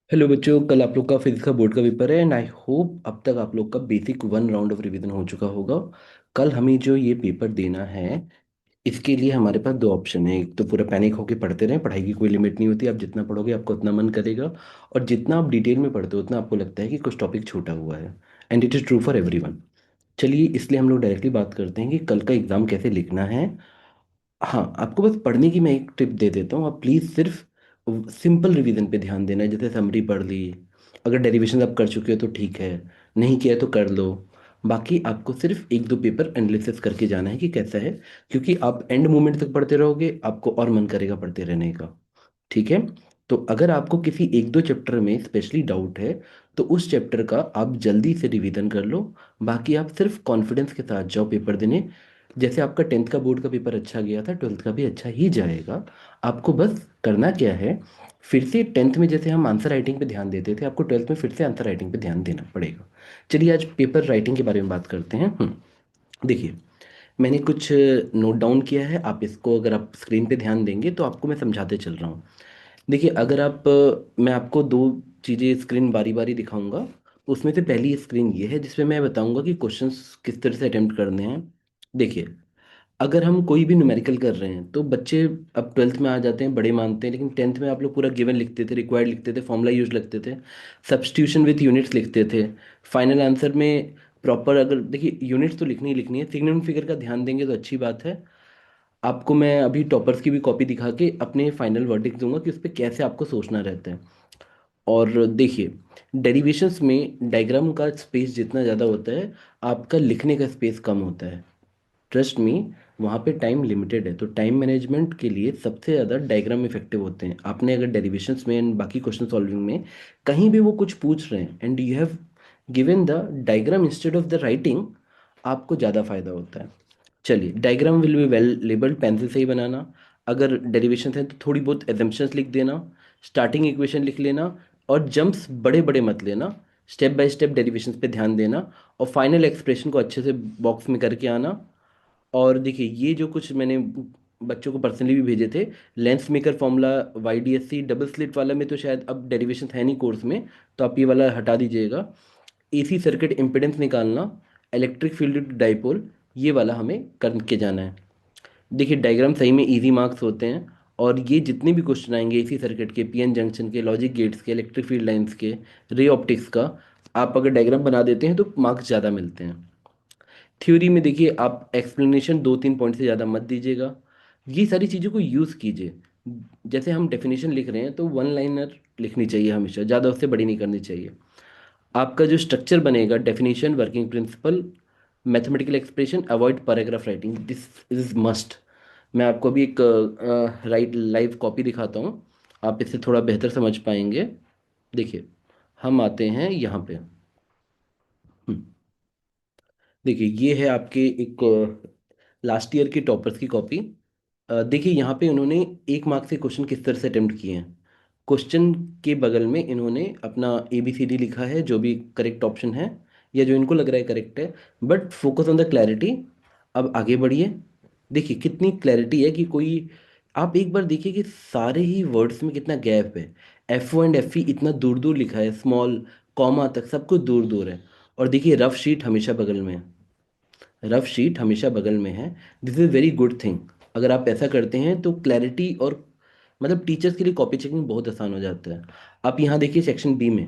Hello बच्चों, कल आप लोग का फिजिक्स का बोर्ड का पेपर है एंड आई होप अब तक आप लोग का basic one round of revision हो चुका होगा। कल हमें जो ये पेपर देना है, इसके लिए हमारे पास दो ऑप्शन है। एक तो पूरा पैनिक होके पढ़ते रहें, पढ़ाई की कोई लिमिट नहीं होती, आप जितना पढ़ोगे आपको उतना मन करेगा। और जितना आप डिटेल में पढ़ते हो उतना आपको लगता है कि कुछ टॉपिक छूटा हुआ है। And it is true for everyone. चलिए, इसलिए हम लोग डायरेक्टली बात करते हैं कि कल का एग्ज़ाम कैसे लिखना है। हाँ, आपको बस पढ़ने की मैं एक टिप दे देता हूँ। आप प्लीज़ सिर्फ सिंपल रिवीजन पे ध्यान देना है, जैसे समरी पढ़ ली। अगर डेरिवेशन आप कर चुके हो तो ठीक है, नहीं किया है तो कर लो। बाकी आपको सिर्फ एक दो पेपर एनालिसिस करके जाना है कि कैसा है, क्योंकि आप एंड मोमेंट तक पढ़ते रहोगे आपको और मन करेगा पढ़ते रहने का। ठीक है। तो अगर आपको किसी एक दो चैप्टर में स्पेशली डाउट है तो उस चैप्टर का आप जल्दी से रिवीजन कर लो। बाकी आप सिर्फ कॉन्फिडेंस के साथ जाओ पेपर देने। जैसे आपका टेंथ का बोर्ड का पेपर अच्छा गया था, ट्वेल्थ का भी अच्छा ही जाएगा। आपको बस करना क्या है, फिर से टेंथ में जैसे हम आंसर राइटिंग पे ध्यान देते थे, आपको ट्वेल्थ में फिर से आंसर राइटिंग पे ध्यान देना पड़ेगा। चलिए, आज पेपर राइटिंग के बारे में बात करते हैं। देखिए, मैंने कुछ नोट डाउन किया है। आप इसको अगर आप स्क्रीन पे ध्यान देंगे तो आपको मैं समझाते चल रहा हूँ। देखिए, अगर आप मैं आपको दो चीज़ें स्क्रीन बारी बारी दिखाऊंगा। उसमें से पहली स्क्रीन ये है जिसमें मैं बताऊंगा कि क्वेश्चंस किस तरह से अटेम्प्ट करने हैं। देखिए, अगर हम कोई भी न्यूमेरिकल कर रहे हैं तो बच्चे अब ट्वेल्थ में आ जाते हैं, बड़े मानते हैं, लेकिन टेंथ में आप लोग पूरा गिवन लिखते थे, रिक्वायर्ड लिखते थे, फॉर्मूला यूज लिखते थे, सब्स्टिट्यूशन विथ यूनिट्स लिखते थे। फाइनल आंसर में प्रॉपर, अगर देखिए यूनिट्स तो लिखनी ही लिखनी है, सिग्निफिकेंट फिगर का ध्यान देंगे तो अच्छी बात है। आपको मैं अभी टॉपर्स की भी कॉपी दिखा के अपने फाइनल वर्डिक्ट दूंगा कि उस पर कैसे आपको सोचना रहता है। और देखिए, डेरिवेशंस में डायग्राम का स्पेस जितना ज़्यादा होता है, आपका लिखने का स्पेस कम होता है। ट्रस्ट मी, वहाँ पे टाइम लिमिटेड है, तो टाइम मैनेजमेंट के लिए सबसे ज़्यादा डायग्राम इफेक्टिव होते हैं। आपने अगर डेरिवेशंस में एंड बाकी क्वेश्चन सॉल्विंग में कहीं भी वो कुछ पूछ रहे हैं and you have given the diagram instead of the writing, आपको ज़्यादा फायदा होता है। चलिए, diagram will be well labelled, pencil से ही बनाना। अगर डेरिवेशन है तो थोड़ी बहुत एजम्पशंस लिख देना, स्टार्टिंग इक्वेशन लिख लेना, और जंप्स बड़े बड़े मत लेना। स्टेप बाय स्टेप डेरिवेशंस पे ध्यान देना और फाइनल एक्सप्रेशन को अच्छे से बॉक्स में करके आना। और देखिए, ये जो कुछ मैंने बच्चों को पर्सनली भी भेजे थे, lens maker formula, YDSC double slit वाला में तो शायद अब डेरिवेशन है नहीं कोर्स में, तो आप ये वाला हटा दीजिएगा। AC सर्किट इम्पिडेंस निकालना, इलेक्ट्रिक फील्ड डाइपोल, ये वाला हमें करके जाना है। देखिए, डायग्राम सही में इजी मार्क्स होते हैं। और ये जितने भी क्वेश्चन आएंगे AC सर्किट के, PN जंक्शन के, लॉजिक गेट्स के, इलेक्ट्रिक फील्ड लाइंस के, रे ऑप्टिक्स का, आप अगर डायग्राम बना देते हैं तो मार्क्स ज़्यादा मिलते हैं। थ्योरी में देखिए, आप एक्सप्लेनेशन दो तीन पॉइंट से ज़्यादा मत दीजिएगा। ये सारी चीज़ों को यूज़ कीजिए। जैसे हम डेफिनेशन लिख रहे हैं तो वन लाइनर लिखनी चाहिए हमेशा, ज़्यादा उससे बड़ी नहीं करनी चाहिए। आपका जो स्ट्रक्चर बनेगा, definition, working principle, mathematical expression, avoid paragraph writing, this is must. मैं आपको अभी एक राइट लाइव कॉपी दिखाता हूँ, आप इससे थोड़ा बेहतर समझ पाएंगे। देखिए, हम आते हैं यहाँ पे। हम्म, देखिए, ये है आपके एक लास्ट ईयर के टॉपर्स की कॉपी। देखिए, यहाँ पे उन्होंने एक मार्क से क्वेश्चन किस तरह से अटेम्प्ट किए हैं। क्वेश्चन के बगल में इन्होंने अपना ABCD लिखा है, जो भी करेक्ट ऑप्शन है या जो इनको लग रहा है करेक्ट है, but focus on the clarity. अब आगे बढ़िए। देखिए, कितनी क्लैरिटी है कि कोई, आप एक बार देखिए कि सारे ही वर्ड्स में कितना गैप है। FO एंड FE इतना दूर दूर लिखा है, स्मॉल कॉमा तक सब कुछ दूर दूर है। और देखिए, रफ शीट हमेशा बगल में है। रफ शीट हमेशा बगल में है। This is very good thing. अगर आप ऐसा करते हैं तो क्लैरिटी और मतलब टीचर्स के लिए कॉपी चेकिंग बहुत आसान हो जाता है। आप यहाँ देखिए, सेक्शन B में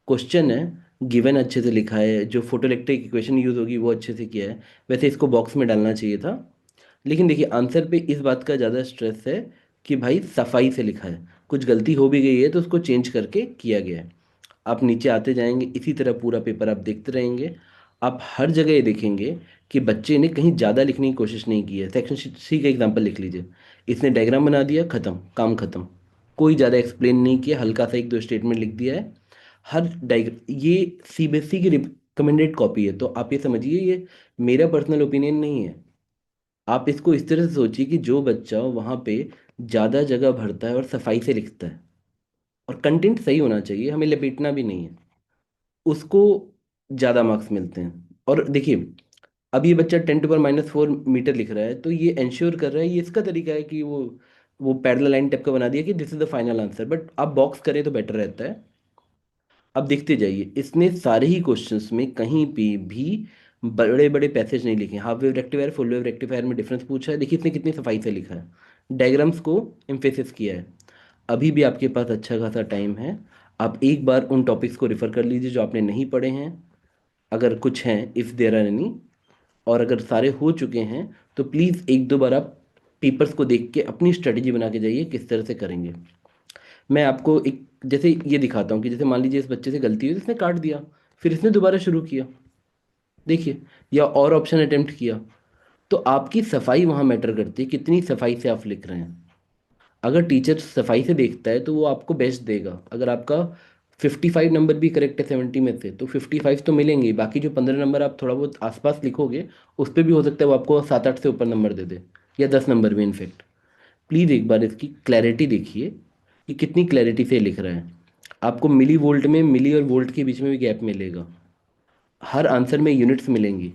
क्वेश्चन है, गिवन अच्छे से लिखा है, जो फोटो इलेक्ट्रिक इक्वेशन यूज होगी वो अच्छे से किया है। वैसे इसको बॉक्स में डालना चाहिए था, लेकिन देखिए आंसर पे इस बात का ज़्यादा स्ट्रेस है कि भाई सफाई से लिखा है। कुछ गलती हो भी गई है तो उसको चेंज करके किया गया है। आप नीचे आते जाएंगे, इसी तरह पूरा पेपर आप देखते रहेंगे। आप हर जगह ये देखेंगे कि बच्चे ने कहीं ज़्यादा लिखने की कोशिश नहीं की है। सेक्शन C का एग्जाम्पल लिख लीजिए। इसने डायग्राम बना दिया, खत्म, काम खत्म। कोई ज़्यादा एक्सप्लेन नहीं किया, हल्का सा एक दो स्टेटमेंट लिख दिया है। हर डायग्राम, ये CBSE की रिकमेंडेड कॉपी है, तो आप ये समझिए, ये मेरा पर्सनल ओपिनियन नहीं है। आप इसको इस तरह से सोचिए कि जो बच्चा वहाँ पे ज़्यादा जगह भरता है और सफाई से लिखता है, और कंटेंट सही होना चाहिए, हमें लपेटना भी नहीं है, उसको ज़्यादा मार्क्स मिलते हैं। और देखिए, अब ये बच्चा 10⁻⁻⁴ लिख रहा है, तो ये इंश्योर कर रहा है, ये इसका तरीका है कि वो पैरेलल लाइन टाइप का बना दिया कि this is the final answer, but आप बॉक्स करें तो बेटर रहता है। अब देखते जाइए, इसने सारे ही क्वेश्चंस में कहीं पे भी बड़े बड़े पैसेज नहीं लिखे। Half wave rectifier full wave rectifier में डिफरेंस पूछा है, देखिए इसने कितनी सफाई से लिखा है, डायग्राम्स को एम्फेसिस किया है। अभी भी आपके पास अच्छा खासा टाइम है, आप एक बार उन टॉपिक्स को रिफर कर लीजिए जो आपने नहीं पढ़े हैं, अगर कुछ हैं इफ़ देयर आर एनी। और अगर सारे हो चुके हैं तो प्लीज़ एक दो बार आप पेपर्स को देख के अपनी स्ट्रेटेजी बना के जाइए किस तरह से करेंगे। मैं आपको एक जैसे ये दिखाता हूँ कि जैसे मान लीजिए इस बच्चे से गलती हुई तो इसने काट दिया, फिर इसने दोबारा शुरू किया, देखिए, या और ऑप्शन अटेम्प्ट किया। तो आपकी सफाई वहाँ मैटर करती है, कितनी सफाई से आप लिख रहे हैं। अगर टीचर सफाई से देखता है तो वो आपको बेस्ट देगा। अगर आपका 55 नंबर भी करेक्ट है 70 में से, तो 55 तो मिलेंगे ही, बाकी जो 15 नंबर आप थोड़ा बहुत आसपास लिखोगे उस पर भी हो सकता है वो आपको 7-8 से ऊपर नंबर दे दे, या 10 नंबर भी इनफेक्ट। प्लीज़ एक बार इसकी क्लैरिटी देखिए कि कितनी क्लैरिटी से लिख रहा है। आपको मिली वोल्ट में मिली और वोल्ट के बीच में भी गैप मिलेगा, हर आंसर में यूनिट्स मिलेंगी।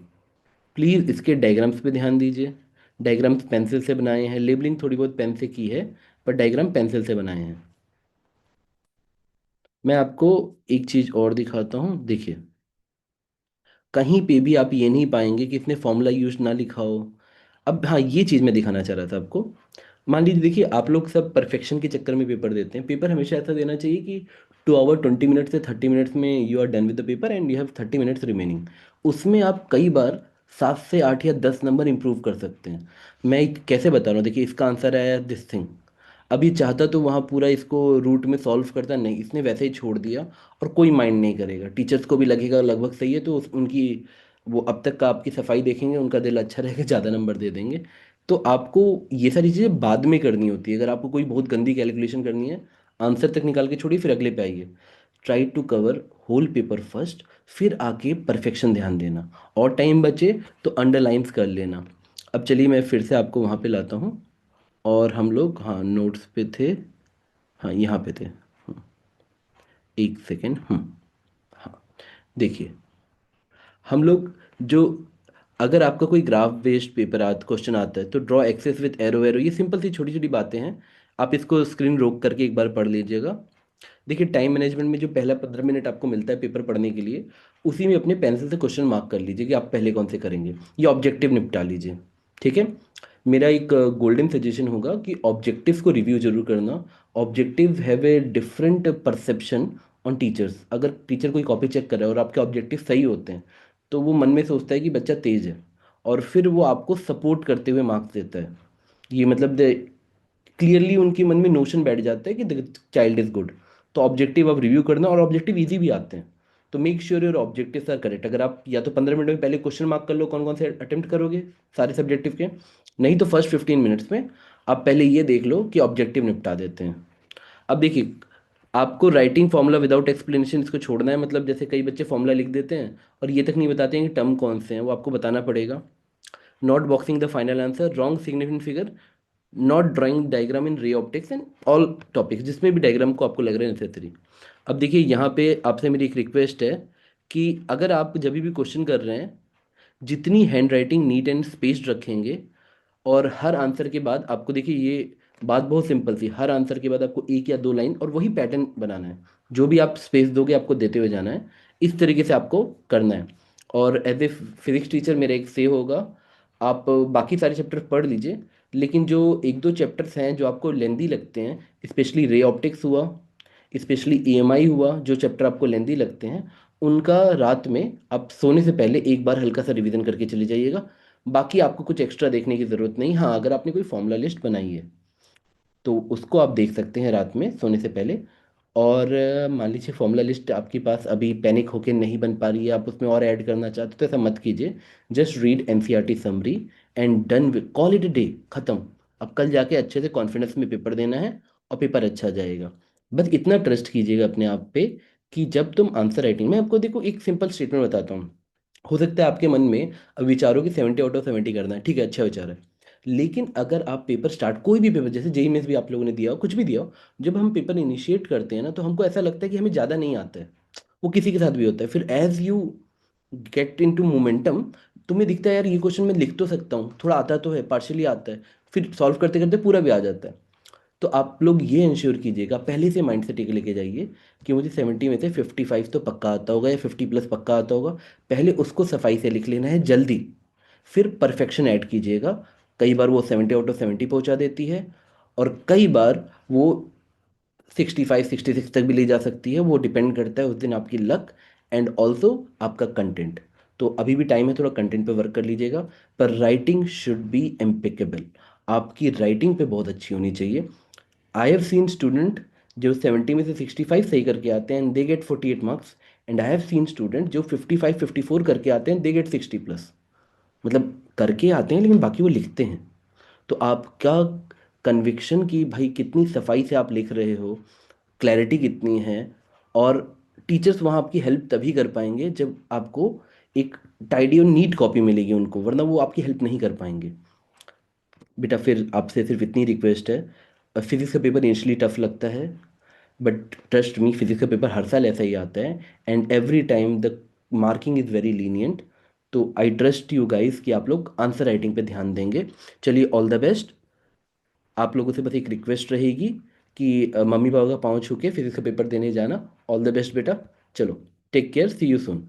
प्लीज़ इसके डायग्राम्स पे ध्यान दीजिए। डायग्राम्स पेंसिल से बनाए हैं, लेबलिंग थोड़ी बहुत पेन से की है, पर डायग्राम पेंसिल से बनाए हैं। मैं आपको एक चीज़ और दिखाता हूँ, देखिए कहीं पे भी आप ये नहीं पाएंगे कि इसने फॉर्मूला यूज ना लिखा हो। अब हाँ, ये चीज़ मैं दिखाना चाह रहा था आपको। मान लीजिए, देखिए आप लोग सब परफेक्शन के चक्कर में पेपर देते हैं, पेपर हमेशा ऐसा देना चाहिए कि 2 आवर 20 मिनट से 30 मिनट्स में you are done with the paper and you have 30 minutes remaining. उसमें आप कई बार 7 से 8 या 10 नंबर इंप्रूव कर सकते हैं। मैं कैसे बता रहा हूँ, देखिए इसका आंसर आया दिस थिंग। अब ये चाहता तो वहाँ पूरा इसको रूट में सॉल्व करता, नहीं, इसने वैसे ही छोड़ दिया। और कोई माइंड नहीं करेगा, टीचर्स को भी लगेगा लगभग सही है, तो उनकी वो अब तक का आपकी सफाई देखेंगे, उनका दिल अच्छा रहेगा, ज़्यादा नंबर दे देंगे। तो आपको ये सारी चीज़ें बाद में करनी होती है। अगर आपको कोई बहुत गंदी कैलकुलेशन करनी है, आंसर तक निकाल के छोड़िए, फिर अगले पे आइए। Try to cover whole paper first, फिर आके परफेक्शन ध्यान देना। और टाइम बचे तो अंडरलाइंस कर लेना। अब चलिए मैं फिर से आपको वहाँ पे लाता हूँ, और हम लोग हाँ नोट्स पे थे, हाँ यहाँ पे थे। एक सेकेंड। हाँ, देखिए हम लोग जो, अगर आपका कोई ग्राफ बेस्ड पेपर क्वेश्चन आता है तो draw axes with arrow arrow, ये सिंपल सी छोटी छोटी बातें हैं। आप इसको स्क्रीन रोक करके एक बार पढ़ लीजिएगा। देखिए टाइम मैनेजमेंट में जो पहला 15 मिनट आपको मिलता है पेपर पढ़ने के लिए, उसी में अपने पेंसिल से क्वेश्चन मार्क कर लीजिए कि आप पहले कौन से करेंगे, ये ऑब्जेक्टिव निपटा लीजिए। ठीक है। मेरा एक गोल्डन सजेशन होगा कि ऑब्जेक्टिव्स को रिव्यू जरूर करना। Objective have a different perception on teachers. अगर टीचर कोई कॉपी चेक कर रहा है और आपके ऑब्जेक्टिव सही होते हैं, तो वो मन में सोचता है कि बच्चा तेज है, और फिर वो आपको सपोर्ट करते हुए मार्क्स देता है। ये मतलब क्लियरली उनके मन में नोशन बैठ जाता है कि द चाइल्ड इज गुड। तो ऑब्जेक्टिव आप रिव्यू करना, और ऑब्जेक्टिव इजी भी आते हैं। तो make sure your objectives are correct. अगर आप या तो 15 मिनट में पहले क्वेश्चन मार्क कर लो कौन कौन से अटेम्प्ट करोगे सारे सब्जेक्टिव के, नहीं तो फर्स्ट 15 मिनट्स में आप पहले ये देख लो कि ऑब्जेक्टिव निपटा देते हैं। अब देखिए, आपको राइटिंग फॉर्मूला विदाउट एक्सप्लेनेशन इसको छोड़ना है। मतलब जैसे कई बच्चे फॉर्मूला लिख देते हैं और ये तक नहीं बताते हैं कि टर्म कौन से हैं, वो आपको बताना पड़ेगा। Not boxing the final answer, wrong significant figure, not drawing diagram in ray optics and all topics जिसमें भी डायग्राम को आपको लग रहा है नेसेसरी। अब देखिए यहाँ पे आपसे मेरी एक रिक्वेस्ट है कि अगर आप जब भी क्वेश्चन कर रहे हैं, जितनी hand writing neat and spaced रखेंगे, और हर आंसर के बाद आपको, देखिए ये बात बहुत सिंपल सी, हर आंसर के बाद आपको एक या दो लाइन और वही पैटर्न बनाना है। जो भी आप स्पेस दोगे आपको देते हुए जाना है, इस तरीके से आपको करना है। और एज ए फिजिक्स टीचर मेरा एक से होगा, आप बाकी सारे चैप्टर पढ़ लीजिए, लेकिन जो एक दो चैप्टर्स हैं जो आपको लेंदी लगते हैं, स्पेशली रे ऑप्टिक्स हुआ, स्पेशली ईएमआई हुआ, जो चैप्टर आपको लेंदी लगते हैं, उनका रात में आप सोने से पहले एक बार हल्का सा रिवीजन करके चले जाइएगा। बाकी आपको कुछ एक्स्ट्रा देखने की ज़रूरत नहीं। हाँ, अगर आपने कोई फॉर्मूला लिस्ट बनाई है तो उसको आप देख सकते हैं रात में सोने से पहले। और मान लीजिए फॉर्मूला लिस्ट आपके पास अभी पैनिक होके नहीं बन पा रही है, आप उसमें और ऐड करना चाहते हो, तो ऐसा मत कीजिए। Just read NCERT summary and done with, call it a day, खत्म। अब कल जाके अच्छे से कॉन्फिडेंस में पेपर देना है, और पेपर अच्छा जाएगा। बस इतना ट्रस्ट कीजिएगा अपने आप पे कि जब तुम आंसर राइटिंग में, आपको देखो एक सिंपल स्टेटमेंट बताता हूँ। हो सकता है आपके मन में विचारों की 70 आउट ऑफ 70 करना है, ठीक है, अच्छा विचार है। लेकिन अगर आप पेपर स्टार्ट, कोई भी पेपर, जैसे जेई मेंस भी आप लोगों ने दिया हो, कुछ भी दिया हो, जब हम पेपर इनिशिएट करते हैं ना, तो हमको ऐसा लगता है कि हमें ज़्यादा नहीं आता है। वो किसी के साथ भी होता है। फिर as you get into momentum, तुम्हें दिखता है यार ये क्वेश्चन मैं लिख तो सकता हूँ, थोड़ा आता तो है, पार्शियली आता है, फिर सॉल्व करते करते पूरा भी आ जाता है। तो आप लोग ये इंश्योर कीजिएगा, पहले से माइंड सेट लेके जाइए कि मुझे 70 में से 55 तो पक्का आता होगा या 50 प्लस पक्का आता होगा। पहले उसको सफाई से लिख लेना है जल्दी, फिर परफेक्शन ऐड कीजिएगा। कई बार वो 70 आउट ऑफ 70 पहुंचा देती है, और कई बार वो 65 66 तक भी ले जा सकती है। वो डिपेंड करता है उस दिन आपकी लक एंड ऑल्सो आपका कंटेंट। तो अभी भी टाइम है, थोड़ा कंटेंट पे वर्क कर लीजिएगा। पर राइटिंग शुड बी इम्पेकेबल, आपकी राइटिंग पे बहुत अच्छी होनी चाहिए। आई हैव सीन स्टूडेंट जो 70 में से 65 सही करके आते हैं and they get 48 marks, and I have seen student जो 55 54 करके आते हैं, दे गेट 60 प्लस। मतलब करके आते हैं लेकिन बाकी वो लिखते हैं। तो आपका कन्विक्शन की भाई कितनी सफाई से आप लिख रहे हो, क्लैरिटी कितनी है। और टीचर्स वहाँ आपकी हेल्प तभी कर पाएंगे जब आपको एक टाइडी और नीट कॉपी मिलेगी उनको, वरना वो आपकी हेल्प नहीं कर पाएंगे। बेटा फिर आपसे सिर्फ इतनी रिक्वेस्ट है, फिजिक्स का पेपर इनिशियली टफ लगता है, बट ट्रस्ट मी फिजिक्स का पेपर हर साल ऐसा ही आता है, and every time the marking is very lenient. तो आई ट्रस्ट यू गाइस कि आप लोग आंसर राइटिंग पे ध्यान देंगे। चलिए, ऑल द बेस्ट। आप लोगों से बस एक रिक्वेस्ट रहेगी कि मम्मी पापा का पाँव छू के फिजिक्स का पेपर देने जाना। ऑल द बेस्ट बेटा। चलो, take care, see you soon.